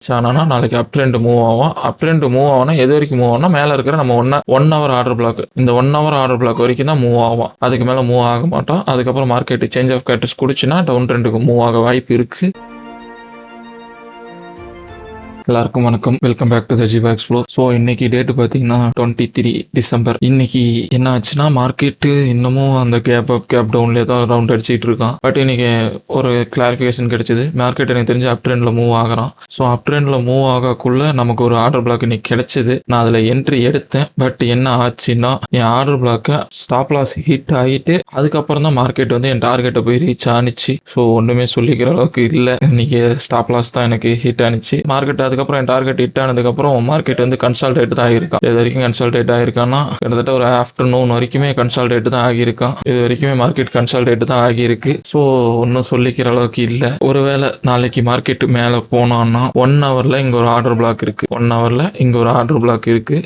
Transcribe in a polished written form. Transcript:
ஆனா நாளைக்கு அப் trend move ஆகும். அப் ட்ரெண்ட் மூவ் ஆகும்னா எது வரைக்கும் மூவ் ஆகும்னா மேல இருக்கிற நம்ம ஒன் ஹவர் ஆர்டர் பிளாக், இந்த 1 ஹவர் ஆர்டர் பிளாக் வரைக்கும் தான் மூவ் ஆகும். அதுக்கு மேல மூவ் ஆக மாட்டோம். அதுக்கப்புறம் மார்க்கெட் சேஞ்ச் ஆஃப் கேட்டஸ் குடிச்சுன்னா டவுன் ட்ரெண்டுக்கு மூவ் ஆக வாய்ப்பு இருக்கு. எல்லாருக்கும் வணக்கம். வெல்கம் பேக் டு த ஜிபா எக்ஸ்ப்ளோர். ஸோ இன்னைக்கு டேட் பார்த்தீங்கன்னா 23 டிசம்பர். இன்னைக்கு என்ன ஆச்சுன்னா மார்க்கெட்டு இன்னமும் அந்த கேப் அப் கேப் டவுன்லேயே தான் ரவுண்ட் அடிச்சுட்டு இருக்கான். பட் இன்னைக்கு ஒரு கிளாரிஃபிகேஷன் கிடைச்சது. மார்க்கெட் எனக்கு தெரிஞ்சு அப் ட்ரெண்ட்ல மூவ் ஆகிறான். ஸோ அப் ட்ரெண்ட்ல மூவ் ஆகக்குள்ள நமக்கு ஒரு ஆர்டர் பிளாக் இன்னைக்கு கிடைச்சது. நான் அதில் என்ட்ரி எடுத்தேன். பட் என்ன ஆச்சுன்னா என் ஆர்டர் பிளாக்கை ஸ்டாப் லாஸ் ஹிட் ஆகிட்டு அதுக்கப்புறம் தான் மார்க்கெட் வந்து என் டார்கெட்டை போய் ரீச் ஆனிச்சு. ஸோ ஒன்றுமே சொல்லிக்கிற அளவுக்கு இல்லை. இன்னைக்கு ஸ்டாப் லாஸ் தான் எனக்கு ஹிட் ஆனிச்சு. மார்க்கெட் அதுக்கப்புறம் என் டார்கெட் ஹிட் ஆனதுக்கப்புறம் மார்க்கெட் வந்து கன்சால்டேட் தான் ஆகிருக்கான். இது வரைக்கும் கன்சால்டேட் ஆகிருக்கான்னா கிட்டத்தட்ட ஒரு ஆஃப்டர்நூன் வரைக்குமே கன்சால்டேட் தான் ஆகியிருக்கான். இது வரைக்குமே மார்க்கெட் கன்சால்டேட் தான் ஆகியிருக்கு. ஸோ ஒன்றும் சொல்லிக்கிற அளவுக்கு இல்லை. ஒருவேளை நாளைக்கு மார்க்கெட் மேலே போனோம்னா 1 ஹவர்ல இங்க ஒரு ஆர்டர் பிளாக் இருக்கு. 1 ஹவர்ல இங்க ஒரு ஆர்டர் பிளாக் இருக்கு.